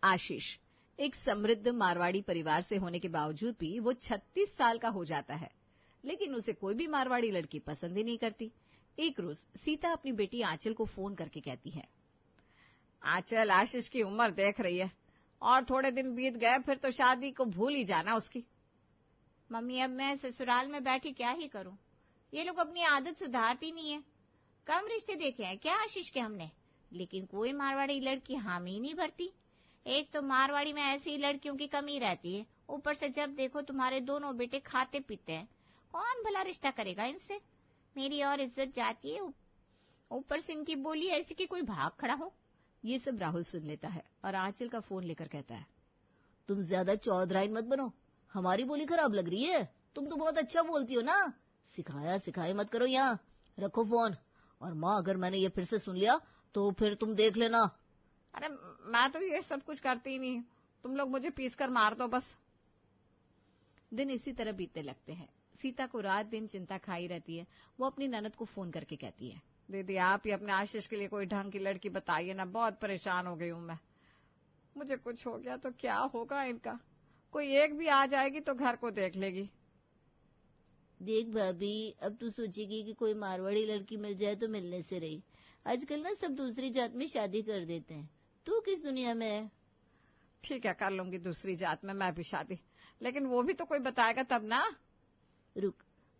आशीष एक समृद्ध मारवाड़ी परिवार से होने के बावजूद भी वो 36 साल का हो जाता है, लेकिन उसे कोई भी मारवाड़ी लड़की पसंद ही नहीं करती। एक रोज सीता अपनी बेटी आंचल को फोन करके कहती है, आंचल आशीष की उम्र देख रही है और थोड़े दिन बीत गए फिर तो शादी को भूल ही जाना उसकी। मम्मी अब मैं ससुराल में बैठी क्या ही करूं, ये लोग अपनी आदत सुधारती नहीं है। कम रिश्ते देखे हैं क्या आशीष के हमने, लेकिन कोई मारवाड़ी लड़की हामी ही नहीं भरती। एक तो मारवाड़ी में ऐसी लड़कियों की कमी रहती है, ऊपर से जब देखो तुम्हारे दोनों बेटे खाते पीते हैं, कौन भला रिश्ता करेगा इनसे। मेरी और इज्जत जाती है, ऊपर से इनकी बोली ऐसी कि कोई भाग खड़ा हो। ये सब राहुल सुन लेता है और आंचल का फोन लेकर कहता है, तुम ज्यादा चौधराइन मत बनो, हमारी बोली खराब लग रही है। तुम तो बहुत अच्छा बोलती हो ना, सिखाया सिखाए मत करो, यहाँ रखो फोन। और माँ अगर मैंने ये फिर से सुन लिया तो फिर तुम देख लेना। अरे मैं तो ये सब कुछ करती ही नहीं, तुम लोग मुझे पीस कर मार दो बस। दिन इसी तरह बीतने लगते हैं। सीता को रात दिन चिंता खाई रहती है। वो अपनी ननद को फोन करके कहती है, दीदी आप ही अपने आशीष के लिए कोई ढंग की लड़की बताइए ना, बहुत परेशान हो गई हूं मैं। मुझे कुछ हो गया तो क्या होगा इनका, कोई एक भी आ जाएगी तो घर को देख लेगी। देख भाभी, अब तू सोचेगी कि कोई मारवाड़ी लड़की मिल जाए तो मिलने से रही। आजकल ना सब दूसरी जात में शादी कर देते हैं, तू किस दुनिया में है। ठीक है कर लूंगी दूसरी जात में मैं भी शादी, लेकिन वो भी तो कोई बताएगा तब ना। रुक,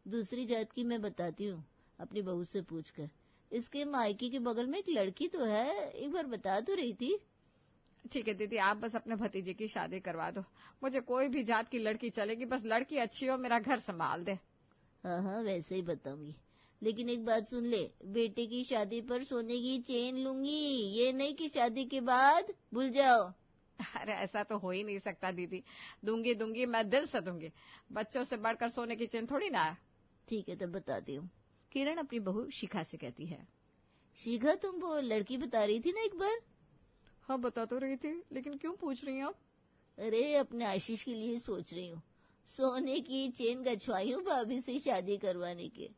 दूसरी जात की मैं बताती हूँ, अपनी बहू से पूछकर। इसके मायके के बगल में एक लड़की तो है, एक बार बता तो रही थी। ठीक है दीदी आप बस अपने भतीजे की शादी करवा दो, मुझे कोई भी जात की लड़की चलेगी, बस लड़की अच्छी हो, मेरा घर संभाल दे। हाँ हाँ वैसे ही बताऊंगी, लेकिन एक बात सुन ले, बेटे की शादी पर सोने की चेन लूंगी, ये नहीं कि शादी के बाद भूल जाओ। अरे ऐसा तो हो ही नहीं सकता दीदी, दूंगी दूंगी, मैं दिल से दूंगी, बच्चों से बढ़कर सोने की चेन थोड़ी ना है। ठीक है तब बताती हूँ। किरण अपनी बहू शिखा से कहती है, शिखा तुम वो लड़की बता रही थी ना एक बार। हाँ बता तो रही थी, लेकिन क्यों पूछ रही हैं आप। अरे अपने आशीष के लिए सोच रही हूँ, सोने की चेन गछवाई हूँ भाभी से शादी करवाने के।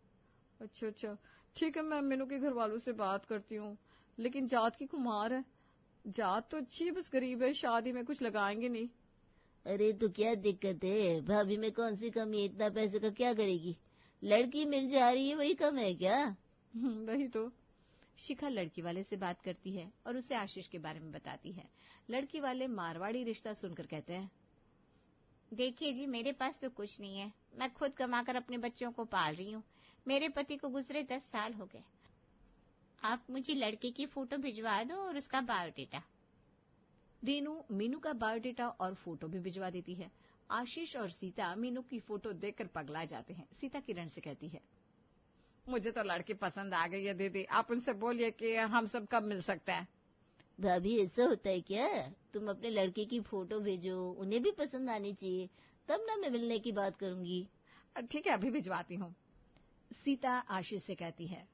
अच्छा अच्छा ठीक है, मैं मीनू के घर वालों से बात करती हूँ, लेकिन जात की कुमार है, जात तो अच्छी है, बस गरीब है, शादी में कुछ लगाएंगे नहीं। अरे तो क्या दिक्कत है, भाभी में कौन सी कमी है, इतना पैसे का क्या करेगी, लड़की मिल जा रही है वही कम है क्या। वही तो। शिखा लड़की वाले से बात करती है और उसे आशीष के बारे में बताती है। लड़की वाले मारवाड़ी रिश्ता सुनकर कहते हैं, देखिए जी मेरे पास तो कुछ नहीं है, मैं खुद कमाकर अपने बच्चों को पाल रही हूँ, मेरे पति को गुजरे 10 साल हो गए। आप मुझे लड़के की फोटो भिजवा दो और उसका बायोडेटा। रीनू मीनू का बायोडेटा और फोटो भी भिजवा देती है। आशीष और सीता मीनू की फोटो देखकर पगला जाते हैं। सीता किरण से कहती है, मुझे तो लड़की पसंद आ गई है दीदी, आप उनसे बोलिए कि हम सब कब मिल सकते हैं। भाभी ऐसा होता है क्या, तुम अपने लड़के की फोटो भेजो, उन्हें भी पसंद आनी चाहिए, तब ना मैं मिलने की बात करूंगी। ठीक है अभी भिजवाती हूँ। सीता आशीष से कहती है,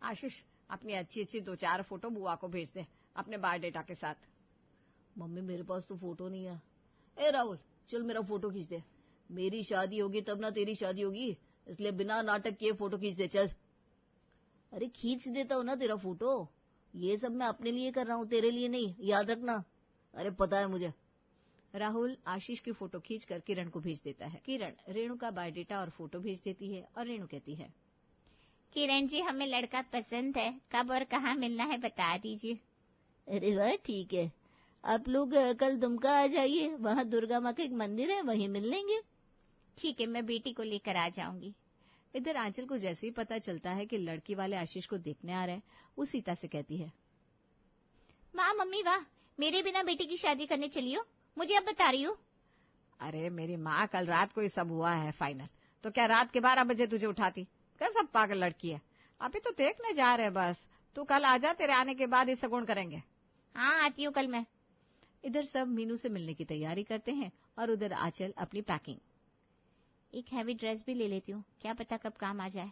आशीष अपनी अच्छी अच्छी 2-4 फोटो बुआ को भेज दे अपने बायोडेटा के साथ। मम्मी मेरे पास तो फोटो नहीं है। ए राहुल चल मेरा फोटो खींच दे, मेरी शादी होगी तब ना तेरी शादी होगी, इसलिए बिना नाटक किए फोटो खींच दे चल। अरे खींच देता हूँ ना तेरा फोटो, ये सब मैं अपने लिए कर रहा हूँ, तेरे लिए नहीं, याद रखना। अरे पता है मुझे। राहुल आशीष की फोटो खींचकर किरण को भेज देता है। किरण रेणु का बायोडेटा और फोटो भेज देती है और रेणु कहती है, किरण जी हमें लड़का पसंद है, कब और कहाँ मिलना है बता दीजिए। अरे वाह ठीक है, आप लोग कल दुमका आ जाइए, वहाँ दुर्गा माँ का एक मंदिर है, वहीं मिल लेंगे। ठीक है मैं बेटी को लेकर आ जाऊंगी। इधर आंचल को जैसे ही पता चलता है कि लड़की वाले आशीष को देखने आ रहे हैं, वो सीता से कहती है, वाह मम्मी वाह, मेरे बिना बेटी की शादी करने चली हो, मुझे अब बता रही हो। अरे मेरी माँ कल रात को ही सब हुआ है फाइनल, तो क्या रात के 12 बजे तुझे उठाती, क्या सब पागल लड़की है, अभी तो देखने जा रहे बस, तू कल आजा, तेरे आने के बाद ही सगुन करेंगे। हाँ आती हूँ कल मैं। इधर सब मीनू से मिलने की तैयारी करते हैं और उधर आंचल अपनी पैकिंग। एक हैवी ड्रेस भी ले लेती हूँ, क्या पता कब काम आ जाए।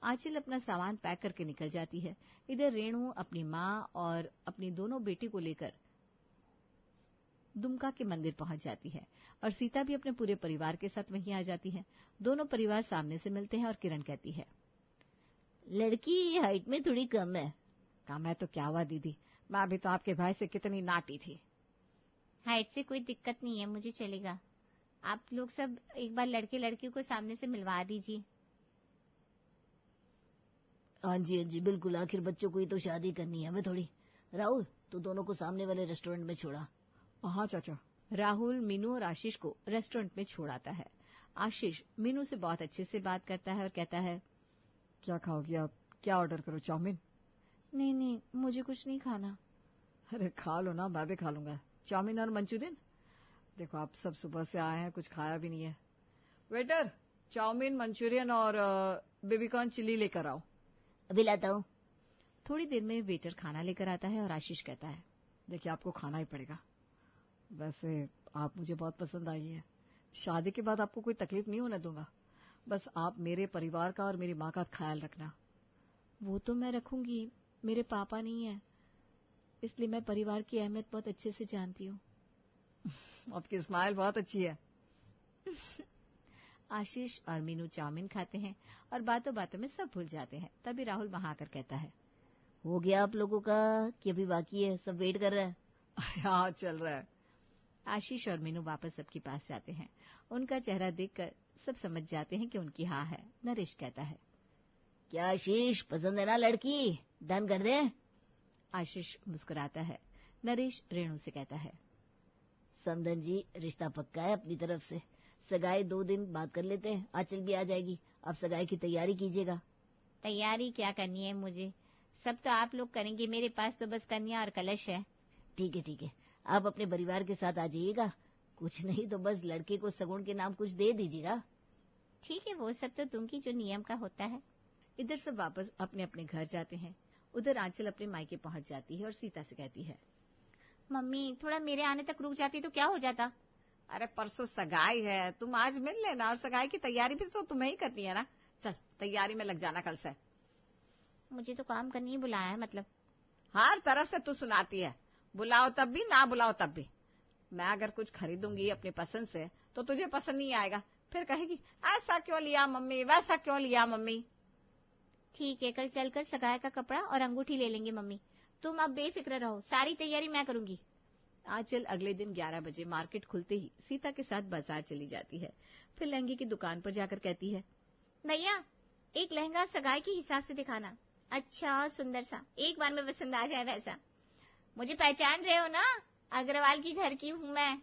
आंचल अपना सामान पैक करके निकल जाती है। इधर रेणु अपनी माँ और अपनी दोनों बेटी को लेकर दुमका के मंदिर पहुंच जाती है और सीता भी अपने पूरे परिवार के साथ वहीं आ जाती है। दोनों परिवार सामने से मिलते हैं और किरण कहती है, लड़की हाइट में थोड़ी कम है। कम है तो क्या हुआ दीदी, मैं अभी तो आपके भाई से कितनी नाटी थी। हाइट से कोई दिक्कत नहीं है, मुझे चलेगा। आप लोग सब एक बार लड़के लड़कियों को सामने से मिलवा दीजिए। हाँ जी बिल्कुल, आखिर बच्चों को ही तो शादी करनी है हमें थोड़ी। राहुल, तू दोनों को सामने वाले रेस्टोरेंट में छोड़ा। हाँ चाचा। राहुल मीनू और आशीष को रेस्टोरेंट में छोड़ आता है। आशीष मीनू से बहुत अच्छे से बात करता है और कहता है, क्या खाओगी आप? क्या ऑर्डर करो? चाउमीन? नहीं, मुझे कुछ नहीं खाना। अरे खा लो ना, मैं भी खा लूंगा। चाउमीन और मंचूरियन। देखो आप सब सुबह से आए हैं, कुछ खाया भी नहीं है। वेटर, चाउमीन, मंचूरियन और बेबीकॉर्न चिली लेकर आओ। अभी लाता हूँ। थोड़ी देर में वेटर खाना लेकर आता है और आशीष कहता है, देखिए आपको खाना ही पड़ेगा। वैसे आप मुझे बहुत पसंद आई है, शादी के बाद आपको कोई तकलीफ नहीं होने दूंगा। बस आप मेरे परिवार का और मेरी माँ का ख्याल रखना। वो तो मैं रखूंगी, मेरे पापा नहीं है, इसलिए मैं परिवार की अहमियत बहुत अच्छे से जानती हूँ। आपकी स्माइल बहुत अच्छी है। आशीष और मीनू चाउमीन खाते हैं और बातों बातों में सब भूल जाते हैं। तभी राहुल वहां आकर कहता है, हो गया आप लोगों का कि अभी बाकी है? सब वेट कर रहा है। हाँ चल रहा है। आशीष और मीनू वापस सबके पास जाते हैं। उनका चेहरा देखकर सब समझ जाते हैं कि उनकी हाँ है। नरेश कहता है, क्या आशीष, पसंद है ना लड़की? डन कर दे। आशीष मुस्कुराता है। नरेश रेणु से कहता है, समधन जी, रिश्ता पक्का है अपनी तरफ से। सगाई 2 दिन बाद कर लेते हैं, आंचल भी आ जाएगी। अब सगाई की तैयारी कीजिएगा। तैयारी क्या करनी है मुझे, सब तो आप लोग करेंगे। मेरे पास तो बस कन्या और कलश है। ठीक है, आप अपने परिवार के साथ आ जाइएगा। कुछ नहीं तो बस लड़के को सगुन के नाम कुछ दे दीजिएगा। ठीक है, वो सब तो दूंगी जो नियम का होता है। इधर सब वापस अपने अपने घर जाते हैं। उधर आंचल अपने मायके पहुंच जाती है और सीता से कहती है, मम्मी थोड़ा मेरे आने तक रुक जाती तो क्या हो जाता। अरे परसों सगाई है, तुम आज मिल लेना, और सगाई की तैयारी भी तो तुम्हें ही करनी है ना। चल तैयारी में लग जाना कल से। मुझे तो काम करने ही बुलाया है, मतलब हर तरफ से तू सुनाती है, बुलाओ तब भी, ना बुलाओ तब भी। मैं अगर कुछ खरीदूंगी अपनी पसंद से तो तुझे पसंद नहीं आएगा, फिर कहेगी ऐसा क्यों लिया मम्मी, वैसा क्यों लिया मम्मी। ठीक है, कल चलकर सगाई का कपड़ा और अंगूठी ले लेंगे मम्मी। तुम अब बेफिक्र रहो, सारी तैयारी मैं करूंगी। आंचल अगले दिन 11 बजे मार्केट खुलते ही सीता के साथ बाजार चली जाती है। फिर लहंगे की दुकान पर जाकर कहती है, भैया एक लहंगा सगाई के हिसाब से दिखाना, अच्छा सुंदर सा, एक बार में पसंद आ जाए वैसा। मुझे पहचान रहे हो ना, अग्रवाल की घर की हूँ मैं।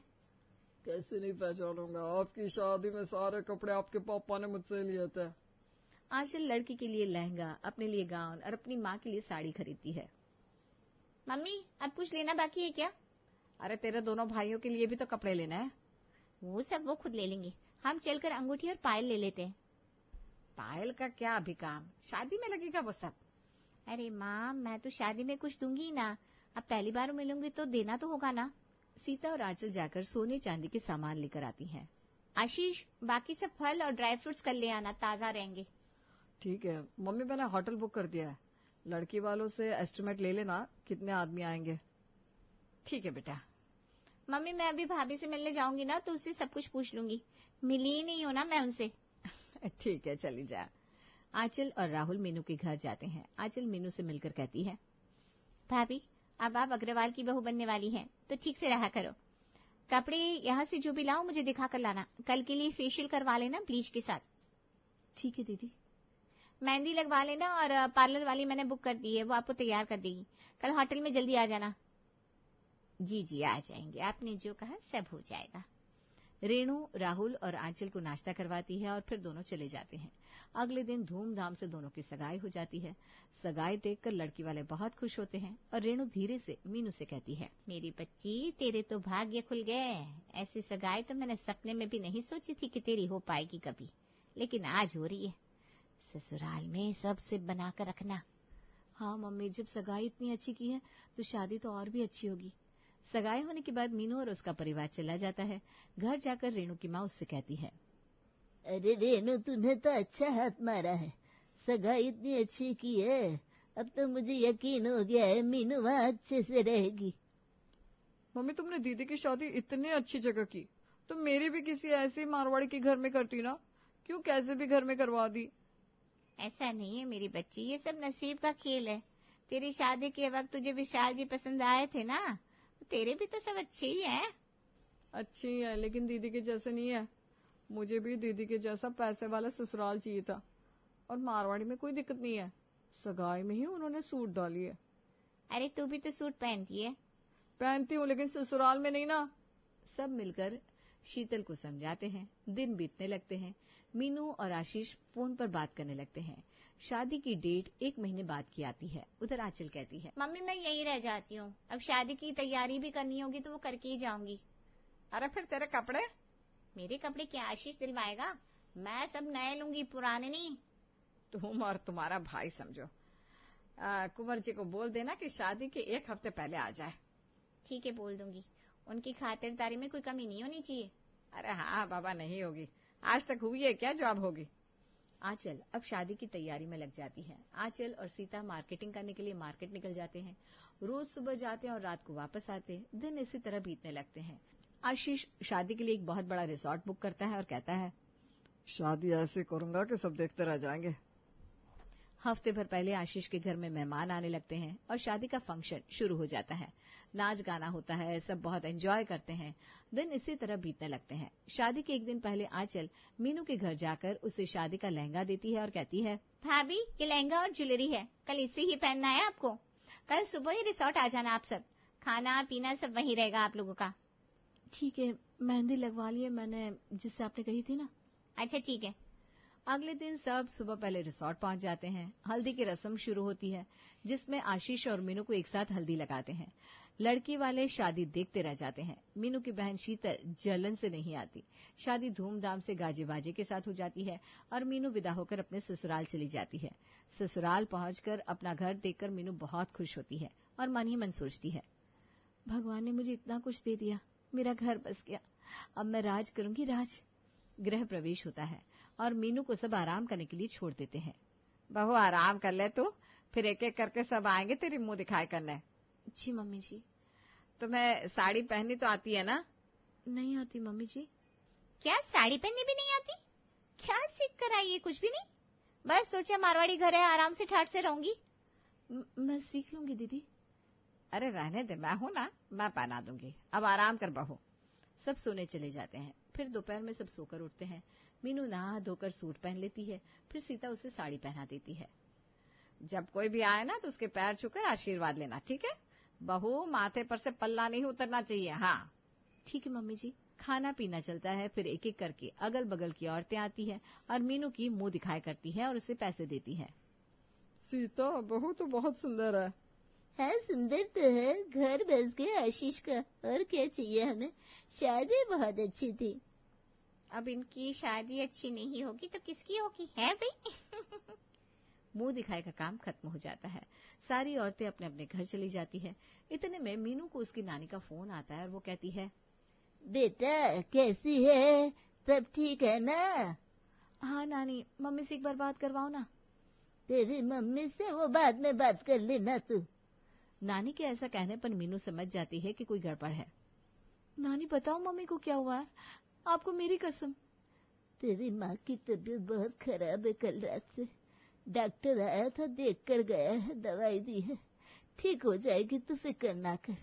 कैसे नहीं पहचानूंगा, आपकी शादी में सारे कपड़े आपके पापा ने मुझसे लिए थे। आंचल लड़की के लिए लहंगा, अपने लिए गाउन और अपनी माँ के लिए साड़ी खरीदती है। मम्मी अब कुछ लेना बाकी है क्या? अरे तेरे दोनों भाइयों के लिए भी तो कपड़े लेना है। वो सब वो खुद ले लेंगे, हम चलकर अंगूठी और पायल ले लेते हैं। पायल का क्या अभी काम, शादी में लगेगा वो सब। अरे माँ, मैं तो शादी में कुछ दूंगी ना, अब पहली बार मिलूंगी तो देना तो होगा ना। सीता और आंचल जाकर सोने चांदी के सामान लेकर आती हैं। आशीष बाकी सब फल और ड्राई फ्रूट्स कल ले आना, ताजा रहेंगे। ठीक है मम्मी, मैंने होटल बुक कर दिया है, लड़की वालों से एस्टिमेट ले लेना कितने आदमी आएंगे। ठीक है बेटा। मम्मी मैं अभी भाभी से मिलने जाऊंगी ना, तो उससे सब कुछ पूछ लूंगी, मिली ही नहीं हो ना मैं उनसे। ठीक है चली जा। आंचल और राहुल मीनू के घर जाते हैं। आंचल मीनू से मिलकर कहती है, भाभी अब आप अग्रवाल की बहू बनने वाली हैं, तो ठीक से रहा करो। कपड़े यहाँ से जो भी लाओ मुझे दिखा कर लाना, कल के लिए फेशियल करवा लेना ब्लीच के साथ। ठीक है दीदी। मेहंदी लगवा लेना, और पार्लर वाली मैंने बुक कर दी है, वो आपको तैयार कर देगी। कल होटल में जल्दी आ जाना। जी आ जाएंगे, आपने जो कहा सब हो जाएगा। रेणु राहुल और आंचल को नाश्ता करवाती है और फिर दोनों चले जाते हैं। अगले दिन धूमधाम से दोनों की सगाई हो जाती है। सगाई देखकर लड़की वाले बहुत खुश होते हैं और रेणु धीरे से मीनू से कहती है, मेरी बच्ची तेरे तो भाग्य खुल गए, ऐसी सगाई तो मैंने सपने में भी नहीं सोची थी कि तेरी हो पाएगी कभी, लेकिन आज हो रही है। ससुराल में सबसे बनाकर रखना। हाँ मम्मी, जब सगाई इतनी अच्छी की है तो शादी तो और भी अच्छी होगी। सगाई होने के बाद मीनू और उसका परिवार चला जाता है। घर जाकर रेणु की माँ उससे कहती है, अरे रेणु, तूने तो अच्छा हाथ मारा है, सगाई इतनी अच्छी की है, अब तो मुझे यकीन हो गया है मीनू वहाँ अच्छे से रहेगी। मम्मी तुमने दीदी की शादी इतनी अच्छी जगह की, तो मेरी भी किसी ऐसी मारवाड़ी के घर में करती ना, क्यों कैसे भी घर में करवा दी। ऐसा नहीं है मेरी बच्ची, ये सब नसीब का खेल है। तेरी शादी के वक्त तुझे विशाल जी पसंद आए थे ना, तेरे भी तो सब अच्छे ही हैं। अच्छी है लेकिन दीदी के जैसे नहीं है। मुझे भी दीदी के जैसा पैसे वाला ससुराल चाहिए था। और मारवाड़ी में कोई दिक्कत नहीं है, सगाई में ही उन्होंने सूट डाली है। अरे तू भी तो सूट पहनती है। पहनती हूँ लेकिन ससुराल में नहीं ना। सब मिलकर शीतल को समझाते हैं। दिन बीतने लगते हैं। मीनू और आशीष फोन पर बात करने लगते हैं। शादी की डेट 1 महीने बाद की आती है। उधर आंचल कहती है, मम्मी मैं यहीं रह जाती हूँ, अब शादी की तैयारी भी करनी होगी तो वो करके ही जाऊंगी। अरे फिर तेरे कपड़े? मेरे कपड़े क्या आशीष दिलवाएगा? मैं सब नए लूंगी, पुराने नहीं। तुम और तुम्हारा भाई समझो। कुंवर जी को बोल देना कि शादी के 1 हफ्ते पहले आ जाए। ठीक है, बोल दूंगी। उनकी खातिरदारी में कोई कमी नहीं होनी चाहिए। अरे हाँ बाबा, नहीं होगी। आज तक हुई है क्या जो अब होगी? आंचल अब शादी की तैयारी में लग जाती है। आंचल और सीता मार्केटिंग करने के लिए मार्केट निकल जाते हैं। रोज सुबह जाते हैं और रात को वापस आते हैं। दिन इसी तरह बीतने लगते हैं। आशीष शादी के लिए एक बहुत बड़ा रिसोर्ट बुक करता है और कहता है, शादी ऐसे करूंगा कि सब देखते रह जाएंगे। हफ्ते भर पहले आशीष के घर में मेहमान आने लगते हैं और शादी का फंक्शन शुरू हो जाता है। नाच गाना होता है, सब बहुत एंजॉय करते हैं। दिन इसी तरह बीतने लगते हैं। शादी के 1 दिन पहले आंचल मीनू के घर जाकर उसे शादी का लहंगा देती है और कहती है, भाभी ये लहंगा और ज्वेलरी है, कल इसे ही पहनना है आपको। कल सुबह ही रिसोर्ट आ जाना आप सब, खाना पीना सब वहीं रहेगा आप लोगों का। ठीक है, मेहंदी लगवा ली है मैंने जिससे आपने कही थी ना। अच्छा ठीक है। अगले दिन सब सुबह पहले रिसोर्ट पहुंच जाते हैं। हल्दी की रस्म शुरू होती है जिसमें आशीष और मीनू को एक साथ हल्दी लगाते हैं। लड़की वाले शादी देखते रह जाते हैं। मीनू की बहन शीतल जलन से नहीं आती। शादी धूमधाम से गाजे बाजे के साथ हो जाती है और मीनू विदा होकर अपने ससुराल चली जाती है। ससुराल पहुंचकर अपना घर देखकर मीनू बहुत खुश होती है और मन ही मन सोचती है, भगवान ने मुझे इतना कुछ दे दिया, मेरा घर बस गया, अब मैं राज करूंगी राज। गृह प्रवेश होता है और मीनू को सब आराम करने के लिए छोड़ देते हैं। बहू आराम कर ले तू, फिर एक एक करके सब आएंगे तेरी मुंह दिखाई करने। जी मम्मी जी। तुम्हें साड़ी पहननी तो आती है ना? नहीं आती मम्मी जी। क्या साड़ी पहननी भी नहीं आती? क्या सीख कर आई है? कुछ भी नहीं, बस सोचा मारवाड़ी घर है, आराम से ठाट से रहूंगी। मैं सीख लूंगी दीदी। अरे रहने दे, मैं हूं ना, मैं पहना दूंगी। अब आराम कर बहू। सब सोने चले जाते हैं। फिर दोपहर में सब सोकर उठते हैं। मीनू नहा धोकर सूट पहन लेती है। फिर सीता उसे साड़ी पहना देती है। जब कोई भी आए ना तो उसके पैर छूकर आशीर्वाद लेना, ठीक है? बहू माथे पर से पल्ला नहीं उतरना चाहिए। हाँ ठीक है मम्मी जी। खाना पीना चलता है। फिर एक एक करके अगल बगल की औरतें आती हैं और मीनू की मुंह दिखाई करती है और उसे पैसे देती है। सीता बहू तो बहुत सुंदर है। हाँ सुंदर तो है, घर बस गया आशीष का, और क्या चाहिए हमें। शादी बहुत अच्छी थी। अब इनकी शादी अच्छी नहीं होगी तो किसकी होगी है भाई? मुंह दिखाई का काम खत्म हो जाता है। सारी औरतें अपने अपने घर चली जाती है। इतने में मीनू को उसकी नानी का फोन आता है और वो कहती है, बेटा कैसी है, सब ठीक है ना? हाँ नानी, मम्मी से एक बार बात करवाओ ना। तेरी मम्मी से वो बाद में बात कर लेना तू। नानी के ऐसा कहने पर मीनू समझ जाती है कि कोई गड़बड़ है। नानी बताओ मम्मी को क्या हुआ है, आपको मेरी कसम। तेरी माँ की तबीयत बहुत खराब है, कल रात से डॉक्टर आया था, देख कर गया है, दवाई दी है, ठीक हो जाएगी, तू फिक्र ना कर,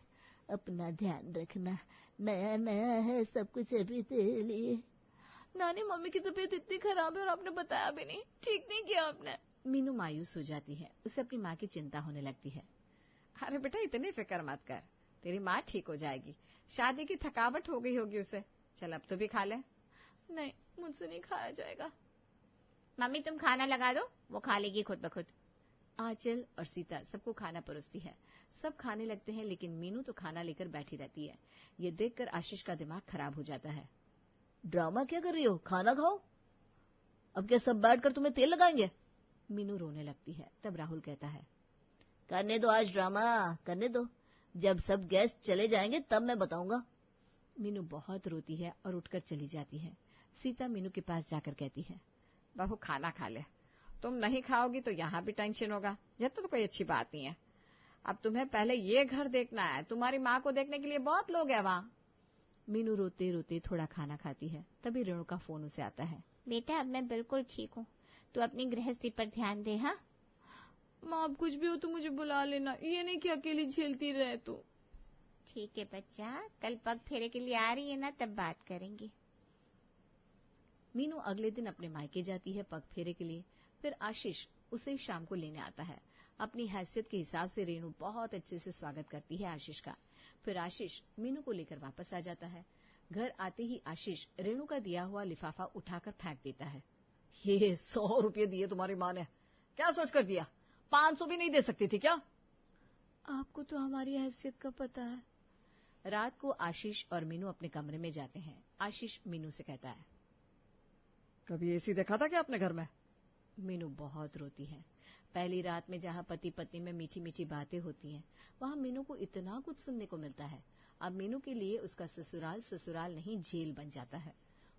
अपना ध्यान रखना, नया नया है सब कुछ अभी तेरे लिए। नानी मम्मी की तबीयत इतनी खराब है और आपने बताया भी नहीं, ठीक नहीं किया आपने। मीनू मायूस हो जाती है। उसे अपनी माँ की चिंता होने लगती है। अरे बेटा इतनी फिक्र मत कर, तेरी माँ ठीक हो जाएगी। शादी की थकावट हो गई होगी उसे, चल अब तो भी खा ले। नहीं मुझसे नहीं खाया जाएगा। मम्मी तुम खाना लगा दो, वो खा लेगी खुद ब खुद। आंचल और सीता सबको खाना परोसती है। सब खाने लगते हैं लेकिन मीनू तो खाना लेकर बैठी रहती है। ये देखकर आशीष का दिमाग खराब हो जाता है। ड्रामा क्या कर रही हो, खाना खाओ। अब क्या सब बैठकर तुम्हें तेल लगाएंगे? मीनू रोने लगती है। तब राहुल कहता है, करने दो आज ड्रामा, करने दो, जब सब गेस्ट चले जाएंगे तब मैं बताऊंगा। मीनू बहुत रोती है और उठकर चली जाती है। सीता मीनू के पास जाकर कहती है, बहू खाना खा ले, तुम नहीं खाओगी तो यहाँ भी टेंशन होगा, यह तो कोई अच्छी बात नहीं है। अब तुम्हें पहले ये घर देखना है, तुम्हारी माँ को देखने के लिए बहुत लोग हैं वहाँ। मीनू रोते रोते थोड़ा खाना खाती है। तभी रेणु का फोन उसे आता है। बेटा अब मैं बिल्कुल ठीक हूँ, तू अपनी गृहस्थी पर ध्यान दे। हाँ माँ, अब कुछ भी हो तो मुझे बुला लेना, ये नहीं कि अकेली झेलती रहे तू। ठीक है बच्चा, कल पग फेरे के लिए आ रही है ना, तब बात करेंगे। मीनू अगले दिन अपने मायके जाती है पग फेरे के लिए। फिर आशीष उसे शाम को लेने आता है। अपनी हैसियत के हिसाब से रेणु बहुत अच्छे से स्वागत करती है आशीष का। फिर आशीष मीनू को लेकर वापस आ जाता है। घर आते ही आशीष रेणु का दिया हुआ लिफाफा उठाकर फेंक देता है। ये 100 रुपये दिए तुम्हारी माँ ने, क्या सोच कर दिया? 500 भी नहीं दे सकती थी क्या? आपको तो हमारी हैसियत का पता है। रात को आशीष और मीनू अपने कमरे में जाते हैं। आशीष मीनू से कहता है, कभी एसी देखा था क्या अपने घर में? मीनू बहुत रोती है। पहली रात में जहां पति पत्नी में मीठी मीठी बातें होती हैं, वहां मीनू को इतना कुछ सुनने को मिलता है। अब मीनू के लिए उसका ससुराल ससुराल नहीं, जेल बन जाता है।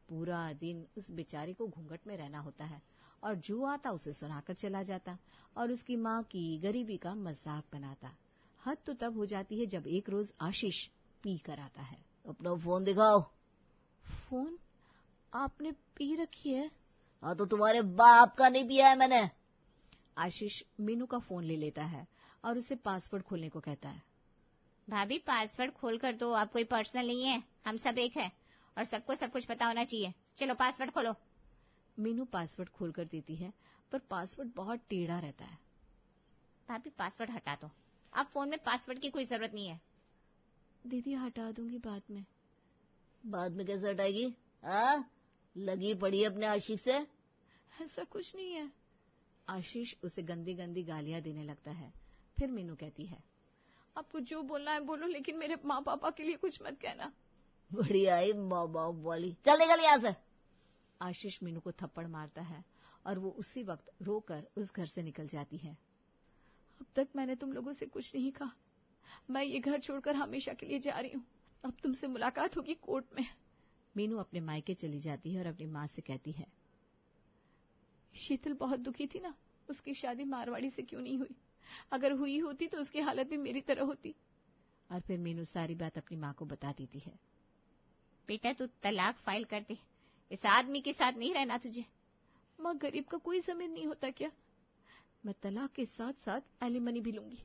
पूरा दिन उस बेचारी को घूंघट में रहना होता है और जो आता उसे सुनाकर चला जाता और उसकी माँ की गरीबी का मजाक बनाता। हद तो तब हो जाती है जब एक रोज आशीष पी कर आता है। अपना फोन दिखाओ। फोन? आपने पी रखी है? हाँ तो तुम्हारे बाप का नहीं पिया है मैंने। आशीष मीनू का फोन ले लेता है और उसे पासवर्ड खोलने को कहता है। भाभी पासवर्ड खोल कर दो, आप कोई पर्सनल नहीं है, हम सब एक है और सबको सब कुछ पता होना चाहिए। चलो पासवर्ड खोलो। मीनू पासवर्ड खोल कर देती है, पर पासवर्ड बहुत टेढ़ा रहता है। भाभी पासवर्ड हटा दो, अब फोन में पासवर्ड की कोई जरूरत नहीं है। दीदी हटा दूंगी बाद में। बाद में कैसे हटाएगी? हाँ, लगी पड़ी अपने आशिक से। ऐसा कुछ नहीं है। आशीष उसे गंदी गंदी गालियां देने लगता है। फिर मीनू कहती है, आपको जो बोलना है बोलो, लेकिन मेरे माँ पापा के लिए कुछ मत कहना। बड़ी आई माँ बाप वाली, चल निकल यहाँ से। आशीष मीनू को थप्पड़ मारता है और वो उसी वक्त रोकर उस घर से निकल जाती है। अब तक मैंने तुम लोगों से कुछ नहीं कहा। मैं ये घर छोड़कर हमेशा के लिए जा रही हूँ। अब तुमसे मुलाकात होगी कोर्ट में। मीनू अपने मायके चली जाती है और अपनी माँ से कहती है, शीतल बहुत दुखी थी ना, उसकी शादी मारवाड़ी से क्यों नहीं हुई? अगर हुई होती तो उसकी हालत भी मेरी तरह होती। और फिर मीनू सारी बात अपनी माँ को बता देती है। बेटा तू तलाक फाइल कर दे, इस आदमी के साथ नहीं रहना तुझे। माँ, गरीब का कोई ज़मीर नहीं होता क्या? मैं तलाक के साथ साथ एलिमनी भी लूंगी,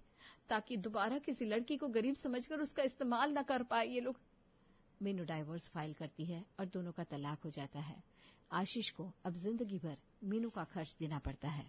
ताकि दोबारा किसी लड़की को गरीब समझकर उसका इस्तेमाल न कर पाए ये लोग। मीनू डाइवोर्स फाइल करती है और दोनों का तलाक हो जाता है। आशीष को अब जिंदगी भर मीनू का खर्च देना पड़ता है।